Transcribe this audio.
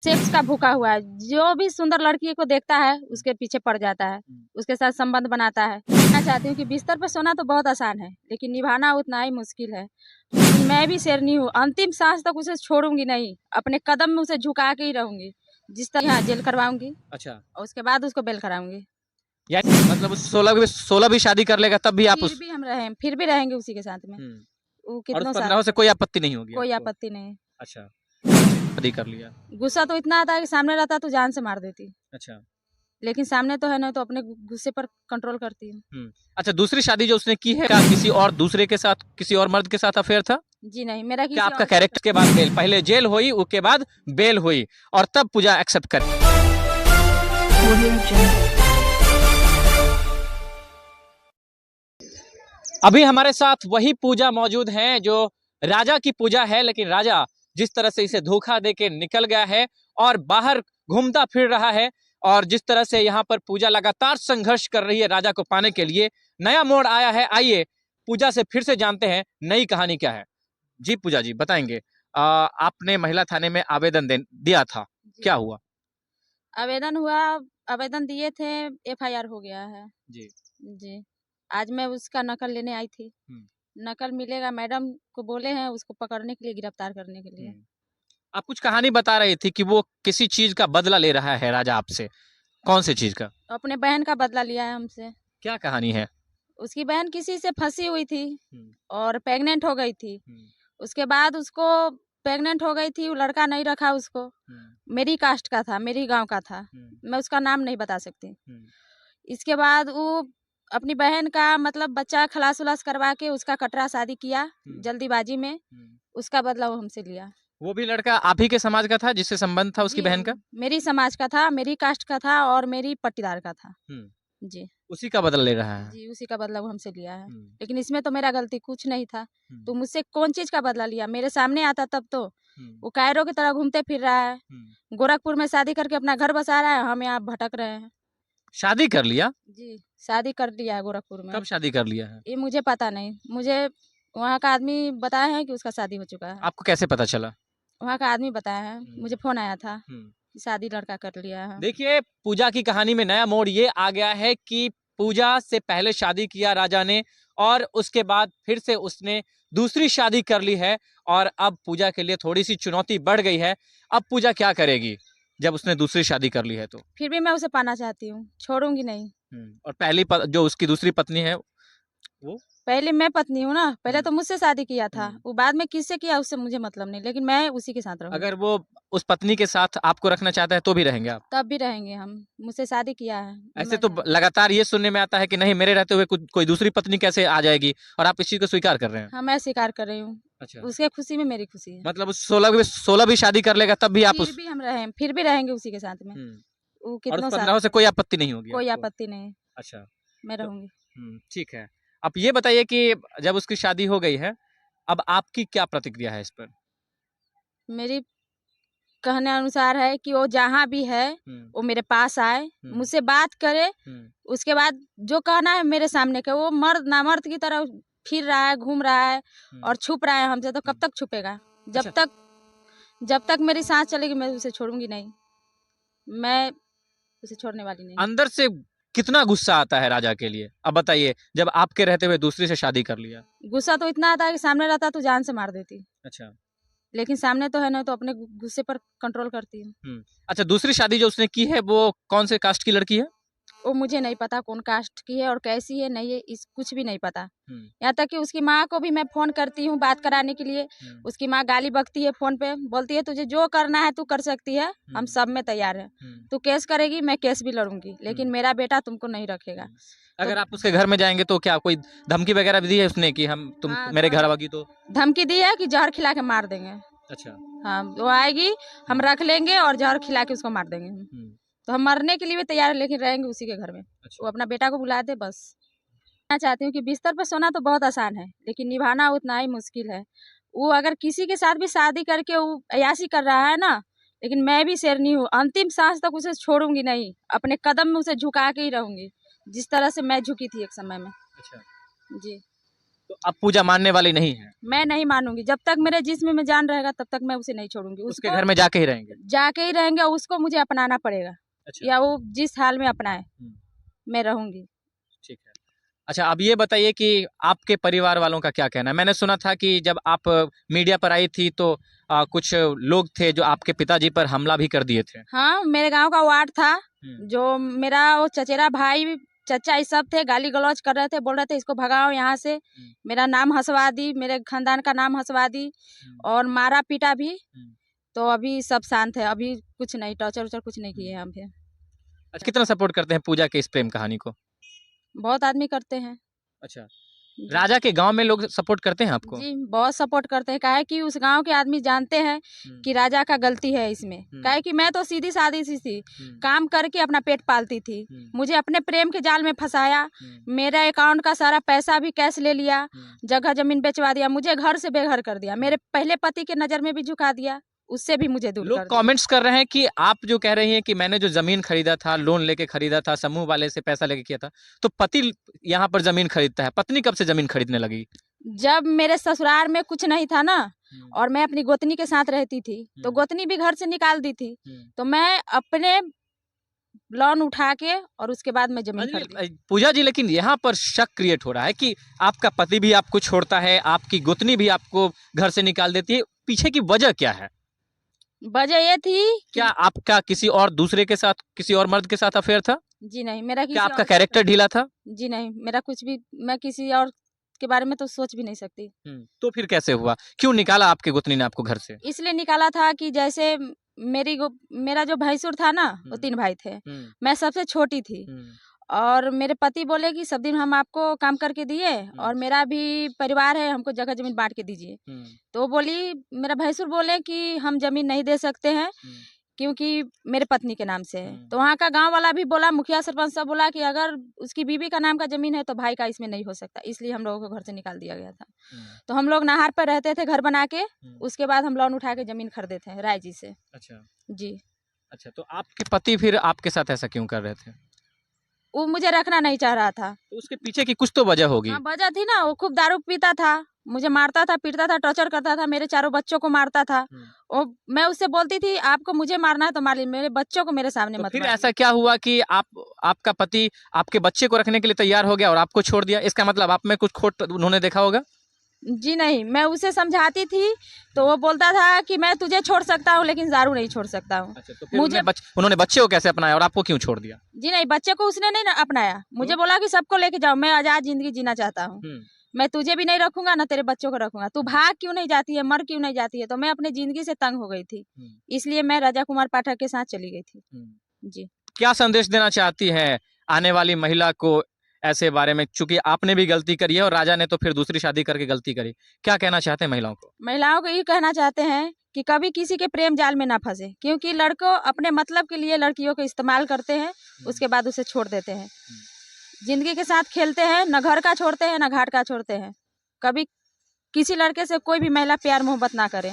Sex का भूखा हुआ है, जो भी सुंदर लड़की को देखता है उसके पीछे पड़ जाता है, उसके साथ संबंध बनाता है। मैं चाहती हूँ कि बिस्तर पर सोना तो बहुत आसान है, लेकिन निभाना उतना ही मुश्किल है। मैं भी शेरनी हूँ, अंतिम सांस तक उसे छोड़ूंगी नहीं, अपने कदम में उसे झुका के ही रहूंगी। जिस तरह यहाँ जेल करवाऊंगी, अच्छा, और उसके बाद उसको बेल कराऊंगी। या मतलब 16 भी शादी कर लेगा तब भी आप फिर भी हम रहें, फिर भी रहेंगे उसी के साथ में। वो और उस कितनों 15 साल से कोई आपत्ति नहीं होगी कोई आपको? आपत्ति नहीं। अच्छा, शादी कर लिया। गुस्सा तो इतना आता है कि सामने रहता तो जान से मार देती, अच्छा। लेकिन सामने तो है ना, तो अपने गुस्से पर कंट्रोल करती हूँ। अच्छा, दूसरी शादी जो उसने की है क्या किसी और दूसरे के साथ, किसी और मर्द के साथ अफेयर था? जी नहीं, मेरा क्या किसी आपका और कैरेक्टर के बाद बेल, पहले जेल हुई उसके बाद बेल हुई और तब पूजा एक्सेप्ट कर। अभी हमारे साथ वही पूजा मौजूद है जो राजा की पूजा है, लेकिन राजा जिस तरह से इसे धोखा देके निकल गया है और बाहर घूमता फिर रहा है, और जिस तरह से यहाँ पर पूजा लगातार संघर्ष कर रही है राजा को पाने के लिए, नया मोड़ आया है। आइए पूजा से फिर से जानते हैं नई कहानी क्या है। जी पूजा जी बताएंगे, आपने महिला थाने में आवेदन दिया था, क्या हुआ? आवेदन हुआ, आवेदन दिए थे, एफआईआर हो गया है। जी जी, आज मैं उसका नकल लेने आई थी। नकल मिलेगा, मैडम को बोले हैं उसको पकड़ने के लिए, गिरफ्तार करने के लिए। आप कुछ कहानी बता रही थी कि वो किसी चीज का बदला ले रहा है राजा आपसे, कौन सी चीज का? अपने बहन का बदला लिया है हमसे। क्या कहानी है? उसकी बहन किसी से फंसी हुई थी और प्रेग्नेंट हो गई थी। उसके बाद उसको प्रेग्नेंट हो गई थी, वो लड़का नहीं रखा उसको। मेरी कास्ट का था, मेरी गांव का था, मैं उसका नाम नहीं बता सकती। इसके बाद वो अपनी बहन का मतलब बच्चा खलास उलास करवा के उसका कटरा शादी किया जल्दीबाजी में। उसका बदला वो हमसे लिया। वो भी लड़का आप ही के समाज का था जिससे संबंध था उसकी बहन का? मेरी समाज का था, मेरी कास्ट का था और मेरी पट्टीदार का था। जी, उसी का बदला ले रहा है। जी उसी का बदला वो हमसे लिया है। लेकिन इसमें तो मेरा गलती कुछ नहीं था। तो मुझसे कौन चीज का बदला लिया? मेरे सामने आता तब तो। वो कायरों की तरह घूमते फिर रहा है, गोरखपुर में शादी करके अपना घर बसा रहा है, हम यहाँ भटक रहे हैं। शादी कर लिया? जी, शादी कर लिया है गोरखपुर में। कब शादी कर लिया है? ये मुझे पता नहीं, मुझे वहाँ का आदमी बताया है कि उसका शादी हो चुका है। आपको कैसे पता चला? वहाँ का आदमी बताया है, मुझे फोन आया था कि शादी लड़का कर लिया है। देखिए पूजा की कहानी में नया मोड़ ये आ गया है कि पूजा से पहले शादी किया राजा ने और उसके बाद फिर से उसने दूसरी शादी कर ली है, और अब पूजा के लिए थोड़ी सी चुनौती बढ़ गई है। अब पूजा क्या करेगी जब उसने दूसरी शादी कर ली है? तो फिर भी मैं उसे पाना चाहती हूँ, छोड़ूंगी नहीं। और जो उसकी दूसरी पत्नी है वो? पहले मैं पत्नी हूँ ना, पहले तो मुझसे शादी किया था, वो बाद में किससे किया उससे मुझे मतलब नहीं, लेकिन मैं उसी के साथ रहूंगी। अगर वो उस पत्नी के साथ आपको रखना चाहता है तो भी रहेंगे आप? तब भी रहेंगे हम, मुझसे शादी किया है। ऐसे तो लगातार ये सुनने में आता है कि नहीं मेरे रहते हुए कोई दूसरी पत्नी कैसे आ जाएगी, और आप इस चीज को स्वीकार कर रहे हैं? हाँ, मैं स्वीकार कर रही हूँ। अच्छा, उसके खुशी में मेरी खुशी है। मतलब 16 भी शादी कर लेगा तब भी आप फिर भी हम रहें, फिर भी रहेंगे उसी के साथ में। वो और कितनों उस साल 15 से कोई आपत्ति नहीं होगी कोई आपको? आपत्ति नहीं, अच्छा, मैं रहूंगी। ठीक है। आप ये बताइए कि जब उसकी शादी हो गई है, अब आपकी क्या प्रतिक्रिया है इस पर? मेरी कहने अनुसार है कि वो जहाँ भी है वो मेरे पास आए, मुझसे बात करे। उसके बाद जो कहना है मेरे सामने के, वो मर्द ना मर्द की तरह फिर रहा है, घूम रहा है और छुप रहा है हमसे, तो कब तक छुपेगा? जब तक मेरी सांस चलेगी मैं उसे छोड़ूंगी नहीं, मैं उसे छोड़ने वाली नहीं। अंदर से कितना गुस्सा आता है राजा के लिए, अब बताइए, जब आपके रहते हुए दूसरी से शादी कर लिया? गुस्सा तो इतना आता है कि सामने रहता तो जान से मार देती। अच्छा, लेकिन सामने तो है ना, तो अपने गुस्से पर कंट्रोल करती हूँ। अच्छा, दूसरी शादी जो उसने की है वो कौन से कास्ट की लड़की है? वो मुझे नहीं पता कौन कास्ट की है और कैसी है, नहीं है, इस कुछ भी नहीं पता। यहाँ तक कि उसकी माँ को भी मैं फोन करती हूँ बात कराने के लिए, उसकी माँ गाली बकती है फोन पे, बोलती है तुझे जो करना है तू कर सकती है, हम सब में तैयार है। तू केस करेगी, मैं केस भी लड़ूंगी, लेकिन मेरा बेटा तुमको नहीं रखेगा। अगर आप उसके घर में जाएंगे तो क्या कोई धमकी वगैरह भी दी है उसने कि हम तुम मेरे घर आवागी तो? धमकी दी है कि जहर खिला के मार देंगे। अच्छा, हाँ, वो आएगी, हम रख लेंगे और जहर खिला के उसको मार देंगे। तो हम मरने के लिए भी तैयार है, लेकिन रहेंगे उसी के घर में। अच्छा। वो अपना बेटा को बुला दे बस। मैं चाहती हूँ कि बिस्तर पर सोना तो बहुत आसान है, लेकिन निभाना उतना ही मुश्किल है। वो अगर किसी के साथ भी शादी करके वो अयाशी कर रहा है ना, लेकिन मैं भी शेरनी हूँ, अंतिम सांस तक उसे छोड़ूंगी नहीं, अपने कदम में उसे झुका के ही रहूंगी, जिस तरह से मैं झुकी थी एक समय में। अच्छा, जी, तो आप पूजा मानने वाली नहीं है? मैं नहीं मानूंगी, जब तक मेरे जिस्म में जान रहेगा तब तक मैं उसे नहीं छोड़ूंगी। उसके घर में जाके ही रहेंगे? जाके ही रहेंगे, उसको मुझे अपनाना पड़ेगा। अच्छा। या वो जिस हाल में अपनाए मैं रहूंगी। ठीक है। अच्छा, अब ये बताइए कि आपके परिवार वालों का क्या कहना है? मैंने सुना था कि जब आप मीडिया पर आई थी तो कुछ लोग थे जो आपके पिताजी पर हमला भी कर दिए थे। हाँ, मेरे गांव का वार्ड था, जो मेरा वो चचेरा भाई चचा ये सब थे, गाली गलौज कर रहे थे, बोल रहे थे इसको भगाओ यहाँ से, मेरा नाम हंसवा दी, मेरे खानदान का नाम हंसवा दी और मारा पीटा भी। तो अभी सब शांत है, अभी कुछ नहीं, टॉर्चर उचर कुछ नहीं किए हम। अच्छा, कितना सपोर्ट करते हैं पूजा के इस प्रेम कहानी को? बहुत आदमी करते हैं। अच्छा, राजा के गांव में लोग सपोर्ट करते हैं आपको? जी, बहुत सपोर्ट करते हैं। काहे कि उस गांव के आदमी जानते हैं कि राजा का गलती है इसमें। काहे कि मैं तो सीधी सादी सी थी, काम करके अपना पेट पालती थी, मुझे अपने प्रेम के जाल में फंसाया, मेरा अकाउंट का सारा पैसा भी कैश ले लिया, जगह जमीन बेचवा दिया, मुझे घर से बेघर कर दिया, मेरे पहले पति के नजर में भी झुका दिया, उससे भी मुझे दूर लोग कमेंट्स कर रहे हैं कि आप जो कह रही हैं कि मैंने जो जमीन खरीदा था, लोन लेके खरीदा था, समूह वाले से पैसा लेके किया था, तो पति यहाँ पर जमीन खरीदता है, पत्नी कब से जमीन खरीदने लगी? जब मेरे ससुराल में कुछ नहीं था ना, और मैं अपनी गोतनी के साथ रहती थी, तो गोतनी भी घर से निकाल दी थी, तो मैं अपने लोन उठा के और उसके बाद मैं जमीन खरीदी। पूजा जी, लेकिन यहाँ पर शक क्रिएट हो रहा है कि आपका पति भी आपको छोड़ता है, आपकी गोतनी भी आपको घर से निकाल देती है, पीछे की वजह क्या है? वजह ये थी, क्या आपका किसी और दूसरे के साथ, किसी और मर्द के साथ अफेयर था? जी नहीं, मेरा क्या आपका कैरेक्टर ढीला था? जी नहीं, मेरा कुछ भी, मैं किसी और के बारे में तो सोच भी नहीं सकती। तो फिर कैसे हुआ? क्यों निकाला आपकी गोतनी ने आपको घर से? इसलिए निकाला था कि जैसे मेरा जो भैंसुर था ना, वो 3 भाई थे, मैं सबसे छोटी थी, और मेरे पति बोले कि सब दिन हम आपको काम करके दिए और मेरा भी परिवार है, हमको जगह जमीन बांट के दीजिए। तो बोली, मेरा भैंसुर बोले कि हम जमीन नहीं दे सकते हैं क्योंकि मेरे पत्नी के नाम से है। तो वहाँ का गांव वाला भी बोला, मुखिया सरपंच सब बोला कि अगर उसकी बीवी का नाम का जमीन है तो भाई का इसमें नहीं हो सकता, इसलिए हम लोगों को घर से निकाल दिया गया था। तो हम लोग नाहर पर रहते थे घर बना के, उसके बाद हम लोन उठा के जमीन खरीदे थे राय जी से। अच्छा जी। अच्छा, तो आपके पति फिर आपके साथ ऐसा क्यों कर रहे थे? वो मुझे रखना नहीं चाह रहा था। तो उसके पीछे की कुछ तो वजह होगी। हाँ, वजह थी ना, वो खूब दारू पीता था, मुझे मारता था, पीटता था, टॉर्चर करता था, मेरे 4 बच्चों को मारता था। और मैं उससे बोलती थी आपको मुझे मारना है तो मार लीजिए, मेरे बच्चों को मेरे सामने मत। फिर ऐसा क्या हुआ कि आपका पति आपके बच्चे को रखने के लिए तैयार हो गया और आपको छोड़ दिया? इसका मतलब आप में कुछ खोट उन्होंने देखा होगा? जी नहीं, मैं उसे समझाती थी तो वो बोलता था कि मैं तुझे छोड़ सकता हूँ लेकिन दारू नहीं छोड़ सकता हूँ। अच्छा, तो फिर उन्होंने बच्चे को कैसे अपनाया और आपको क्यों छोड़ दिया? जी नहीं, बच्चे को उसने नहीं अपनाया, मुझे बोला कि सबको लेके जाओ, मैं आजाद जिंदगी जीना चाहता हूँ, मैं तुझे भी नहीं रखूंगा ना तेरे बच्चों को रखूंगा, तू भाग क्यों नहीं जाती है, मर क्यों नहीं जाती है। तो मैं अपनी जिंदगी से तंग हो गई थी, इसलिए मैं राजा कुमार पाठक के साथ चली गई थी। जी। क्या संदेश देना चाहती है आने वाली महिला को ऐसे बारे में, चूंकि आपने भी गलती करी है और राजा ने तो फिर दूसरी शादी करके गलती करी, क्या कहना चाहते हैं महिलाओं को? महिलाओं को ये कहना चाहते हैं कि कभी किसी के प्रेम जाल में ना फंसे, क्योंकि लड़कों अपने मतलब के लिए लड़कियों को इस्तेमाल करते हैं, उसके बाद उसे छोड़ देते हैं, जिंदगी के साथ खेलते हैं, न घर का छोड़ते हैं न घाट का छोड़ते हैं। कभी किसी लड़के से कोई भी महिला प्यार मोहब्बत ना करे।